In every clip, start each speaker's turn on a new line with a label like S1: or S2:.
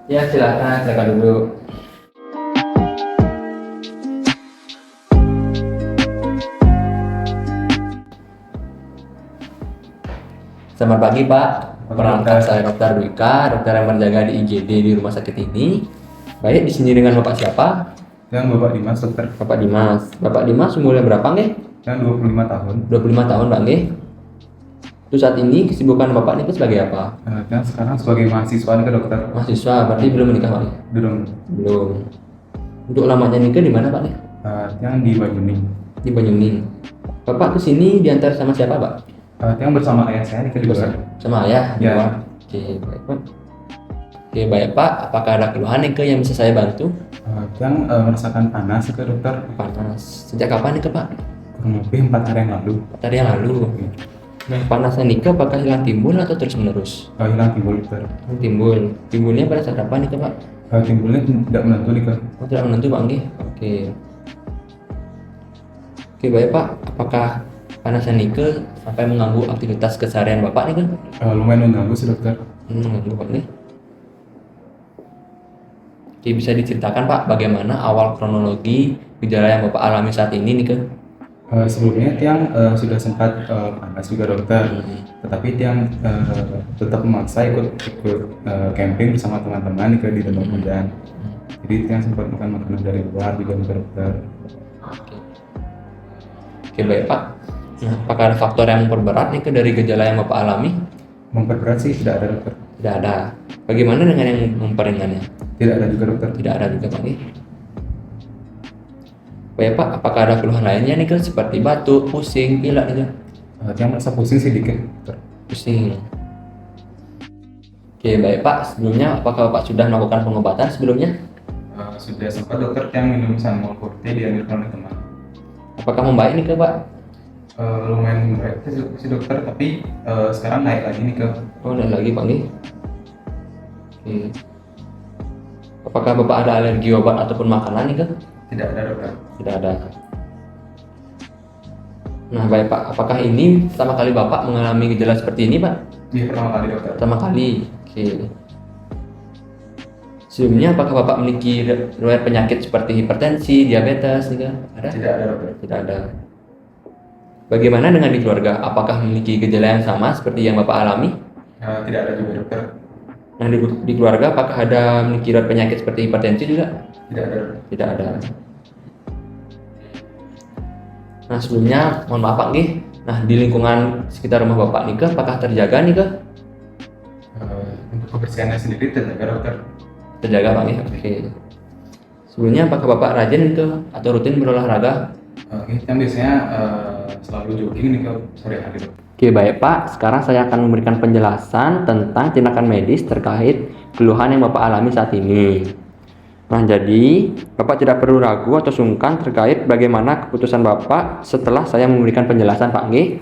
S1: Ya silakan, silakan dulu. Selamat pagi Pak.
S2: Pagi,
S1: Perkenalkan
S2: dokter.
S1: saya Dr. Dwika, dokter yang berjaga di IGD di rumah sakit ini. Baik, di sini dengan Bapak siapa?
S2: Yang Bapak Dimas, dokter.
S1: Bapak Dimas. Bapak Dimas umurnya berapa nggih?
S2: Yang 25 tahun.
S1: 25 tahun Pak nggih. Untuk saat ini kesibukan Bapak ini sebagai apa?
S2: Yang sekarang sebagai mahasiswa nih ke dokter.
S1: Mahasiswa, berarti belum menikah Pak?
S2: Belum.
S1: Belum. Untuk lamanya nikah di mana Pak nih?
S2: Yang di Banyuning.
S1: Di Banyuning. Bapak kesini diantar sama siapa Pak?
S2: Yang bersama ayah saya nih ke dokter.
S1: Sama ayah?
S2: Ya.
S1: Dua. Oke, baik Pak. Oke, baik Pak. Apakah ada keluhan nih yang bisa saya bantu?
S2: Yang merasakan panas ke dokter.
S1: Panas. Sejak kapan nih Pak?
S2: Kurang lebih 4 hari yang lalu.
S1: 4 hari yang lalu. Nah, panasnya nikah apakah hilang timbul atau terus menerus?
S2: Hilang timbul, dokter.
S1: Timbul. Timbulnya pada saat apa nih Pak?
S2: Timbulnya tidak menentu nih ke.
S1: Oh, tidak menentu Pak nggih. Oke. Oke, baik Pak. Apakah panasnya nikah sampai mengganggu aktivitas keseharian Bapak nih kan?
S2: Lumayan mengganggu sih dokter.
S1: Mengganggu Pak nih. Oke, bisa diceritakan Pak bagaimana awal kronologi gejala yang Bapak alami saat ini nih kan?
S2: Sebelumnya Tiang sudah sempat panas juga dokter, tetapi Tiang tetap memaksa ikut camping bersama teman-teman di Danau Kudan. Jadi Tiang sempat makan makanan dari luar juga nih, dokter.
S1: Oke, baik Pak. Nah, apakah ada faktor yang memperberat nih dari gejala yang Bapak alami?
S2: Memperberat sih tidak ada dokter.
S1: Tidak ada. Bagaimana dengan yang memperingannya?
S2: Tidak ada juga dokter.
S1: Tidak ada juga Pak. Baik Pak, apakah ada keluhan lainnya nih kan seperti batuk, pusing, pilek gitu?
S2: Tiang merasa pusing sih dikit dokter.
S1: Pusing. Oke, baik Pak. Sebelumnya apakah Bapak sudah melakukan pengobatan sebelumnya?
S2: Sudah sempat dokter Tiang minum Sanmol Forte dianjurkan oleh teman.
S1: Apakah membaik nih ke Pak?
S2: Lumayan baik sih dokter, tapi sekarang naik lagi nih ke.
S1: Oh, naik lagi Pak nih. Oke. Apakah Bapak ada alergi obat ataupun makanan nih kan?
S2: Tidak ada dokter.
S1: Tidak ada. Nah, baik Pak. Apakah ini pertama kali Bapak mengalami gejala seperti ini Pak?
S2: Iya, pertama kali dokter.
S1: Pertama kali. Oke. Sebelumnya apakah Bapak memiliki riwayat penyakit seperti hipertensi, diabetes nih kan? Ada?
S2: Tidak ada dokter.
S1: Tidak ada. Bagaimana dengan di keluarga? Apakah memiliki gejala yang sama seperti yang Bapak alami?
S2: Tidak ada juga dokter.
S1: Nah, di keluarga apakah ada memiliki riwayat penyakit seperti hipertensi juga?
S2: Tidak ada dokter.
S1: Tidak ada. Nah, sebelumnya mohon maaf Pak nih. Nah, di lingkungan sekitar rumah Bapak nih apakah terjaga nih ke?
S2: Untuk kebersihannya sendiri terjaga dokter.
S1: Terjaga Pak nih. Oke. Sebelumnya apakah Bapak rajin ke atau rutin berolahraga?
S2: Yang biasanya selalu jogging nih ke sore hari dokter.
S1: Oke, baik Pak. Sekarang saya akan memberikan penjelasan tentang tindakan medis terkait keluhan yang Bapak alami saat ini. Nah, jadi Bapak tidak perlu ragu atau sungkan terkait bagaimana keputusan Bapak setelah saya memberikan penjelasan Pak Nggih.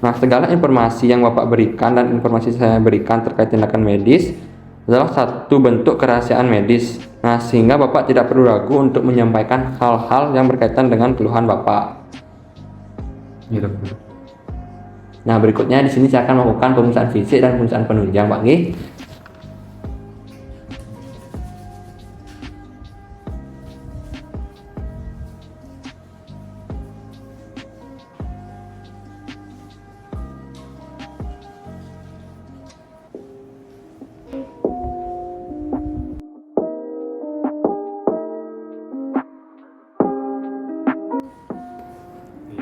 S1: Nah, segala informasi yang Bapak berikan dan informasi saya berikan terkait tindakan medis adalah satu bentuk kerahasiaan medis. Nah, sehingga Bapak tidak perlu ragu untuk menyampaikan hal-hal yang berkaitan dengan keluhan Bapak.
S2: Iya dokter.
S1: Nah, berikutnya di sini saya akan melakukan pemeriksaan fisik dan pemeriksaan penunjang Pak Nggih.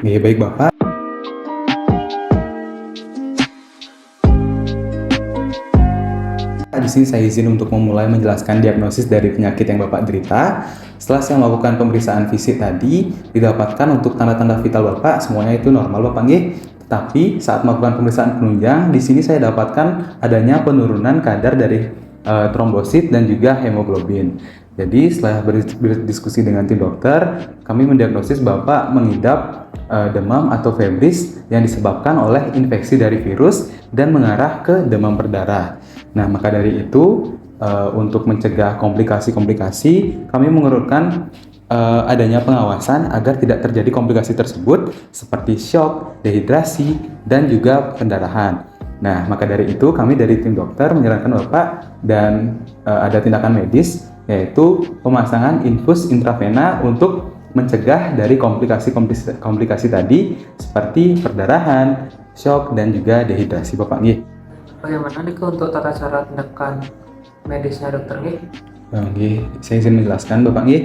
S2: Iya baik Bapak. Di sini saya izin untuk memulai menjelaskan diagnosis dari penyakit yang Bapak derita. Setelah saya melakukan pemeriksaan fisik tadi, didapatkan untuk tanda-tanda vital Bapak semuanya itu normal Bapak nggih. Tetapi saat melakukan pemeriksaan penunjang, di sini saya dapatkan adanya penurunan kadar dari trombosit dan juga hemoglobin. Jadi setelah berdiskusi dengan tim dokter, kami mendiagnosis Bapak mengidap demam atau febris yang disebabkan oleh infeksi dari virus dan mengarah ke demam berdarah. Nah, maka dari itu untuk mencegah komplikasi-komplikasi, kami mengusulkan adanya pengawasan agar tidak terjadi komplikasi tersebut seperti shock, dehidrasi, dan juga pendarahan. Nah, maka dari itu kami dari tim dokter menyarankan Bapak dan ada tindakan medis yaitu pemasangan infus intravena untuk mencegah dari komplikasi tadi seperti perdarahan, shock dan juga dehidrasi Bapak nggih.
S3: Bagaimana nih untuk tata cara tindakan medisnya dokter nih?
S2: Nggih, saya izin menjelaskan Bapak nggih.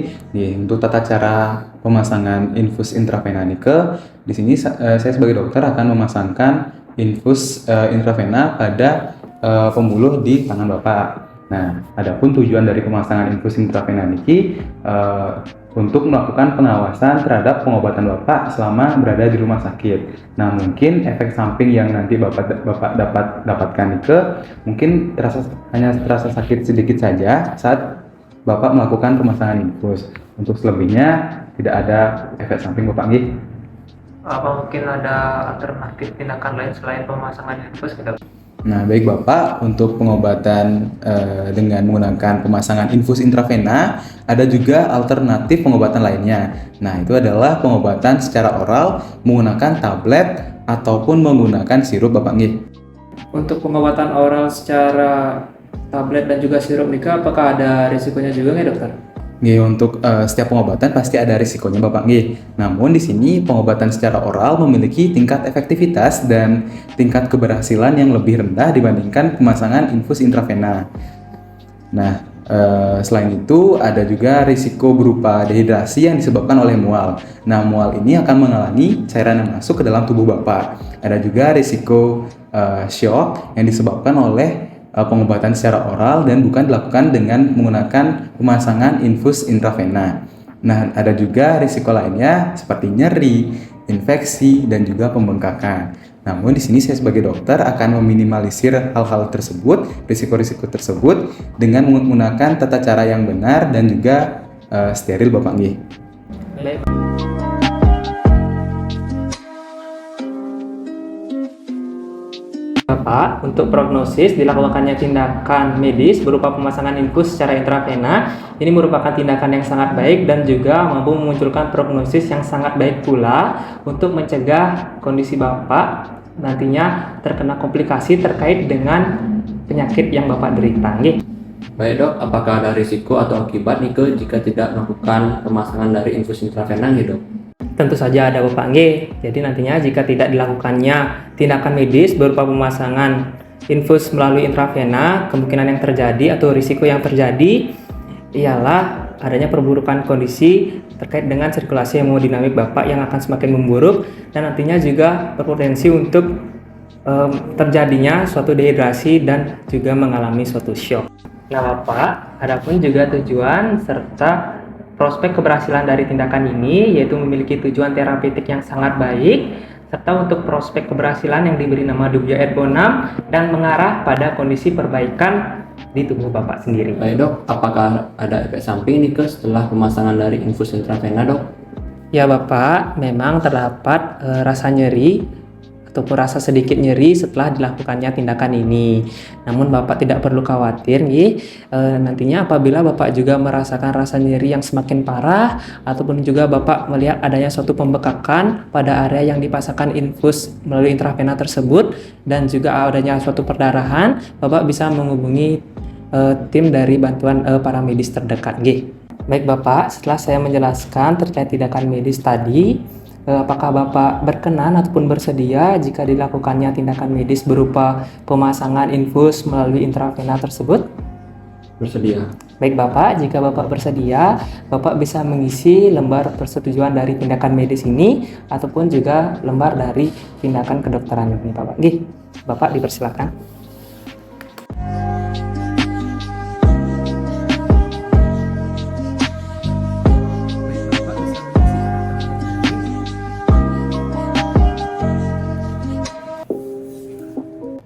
S2: Untuk tata cara pemasangan infus intravena nike, di sini saya sebagai dokter akan memasangkan infus intravena pada pembuluh di tangan Bapak. Nah, adapun tujuan dari pemasangan infus intravena niki untuk melakukan pengawasan terhadap pengobatan Bapak selama berada di rumah sakit. Nah, mungkin efek samping yang nanti Bapak dapatkan nike mungkin hanya terasa sakit sedikit saja saat Bapak melakukan pemasangan infus. Untuk selebihnya tidak ada efek samping Bapak nggih.
S3: Apa mungkin ada alternatif tindakan lain selain pemasangan infus gitu?
S2: Nah, baik Bapak, untuk pengobatan dengan menggunakan pemasangan infus intravena, ada juga alternatif pengobatan lainnya. Nah, itu adalah pengobatan secara oral menggunakan tablet ataupun menggunakan sirup Bapak nggih.
S3: Untuk pengobatan oral secara tablet dan juga sirup nih, apakah ada risikonya juga nggak dokter?
S2: Nggih, untuk setiap pengobatan pasti ada risikonya Bapak nggih. Namun di sini pengobatan secara oral memiliki tingkat efektivitas dan tingkat keberhasilan yang lebih rendah dibandingkan pemasangan infus intravena. Nah, selain itu ada juga risiko berupa dehidrasi yang disebabkan oleh mual. Nah, mual ini akan menghalangi cairan yang masuk ke dalam tubuh Bapak. Ada juga risiko shock yang disebabkan oleh pengobatan secara oral dan bukan dilakukan dengan menggunakan pemasangan infus intravena. Nah, ada juga risiko lainnya seperti nyeri, infeksi, dan juga pembengkakan. Namun di sini saya sebagai dokter akan meminimalisir hal-hal tersebut, risiko-risiko tersebut dengan menggunakan tata cara yang benar dan juga steril Bapak nggih.
S3: Bapak, untuk prognosis dilakukannya tindakan medis berupa pemasangan infus secara intravena, ini merupakan tindakan yang sangat baik dan juga mampu memunculkan prognosis yang sangat baik pula untuk mencegah kondisi Bapak nantinya terkena komplikasi terkait dengan penyakit yang Bapak derita.
S1: Baik dok, apakah ada risiko atau akibat nike jika tidak melakukan pemasangan dari infus intravena nih dok?
S3: Tentu saja ada Bapak nggih. Jadi nantinya jika tidak dilakukannya tindakan medis berupa pemasangan infus melalui intravena, kemungkinan yang terjadi atau risiko yang terjadi ialah adanya perburukan kondisi terkait dengan sirkulasi hemodinamik Bapak yang akan semakin memburuk dan nantinya juga berpotensi untuk terjadinya suatu dehidrasi dan juga mengalami suatu shock. Nah Bapak, adapun juga tujuan serta prospek keberhasilan dari tindakan ini yaitu memiliki tujuan terapeutik yang sangat baik serta untuk prospek keberhasilan yang diberi nama Dubia Ergo 6 dan mengarah pada kondisi perbaikan di tubuh Bapak sendiri.
S1: Baik dok, apakah ada efek samping nike setelah pemasangan dari infus intravena dok?
S3: Ya Bapak, memang terdapat rasa nyeri ataupun rasa sedikit nyeri setelah dilakukannya tindakan ini. Namun Bapak tidak perlu khawatir nantinya apabila Bapak juga merasakan rasa nyeri yang semakin parah ataupun juga Bapak melihat adanya suatu pembekakan pada area yang dipasangkan infus melalui intravena tersebut dan juga adanya suatu perdarahan, Bapak bisa menghubungi tim dari bantuan para medis terdekat. Baik Bapak, setelah saya menjelaskan terkait tindakan medis tadi, apakah Bapak berkenan ataupun bersedia jika dilakukannya tindakan medis berupa pemasangan infus melalui intravena tersebut?
S1: Bersedia.
S3: Baik Bapak, jika Bapak bersedia, Bapak bisa mengisi lembar persetujuan dari tindakan medis ini ataupun juga lembar dari tindakan kedokteran ini Bapak. Bapak dipersilakan.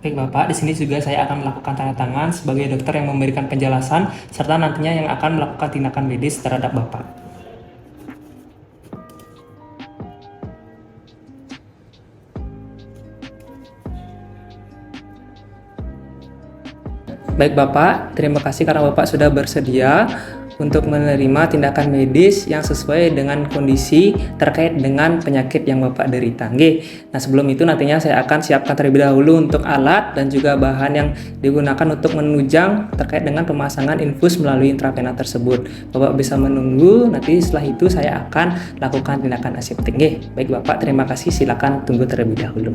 S3: Baik Bapak, di sini juga saya akan melakukan tanda tangan sebagai dokter yang memberikan penjelasan serta nantinya yang akan melakukan tindakan medis terhadap Bapak. Baik Bapak, terima kasih karena Bapak sudah bersedia untuk menerima tindakan medis yang sesuai dengan kondisi terkait dengan penyakit yang Bapak derita. Nggih. Nah, sebelum itu nantinya saya akan siapkan terlebih dahulu untuk alat dan juga bahan yang digunakan untuk menunjang terkait dengan pemasangan infus melalui intravena tersebut. Bapak bisa menunggu, nanti setelah itu saya akan lakukan tindakan aseptik. Nggih. Baik Bapak, terima kasih. Silakan tunggu terlebih dahulu.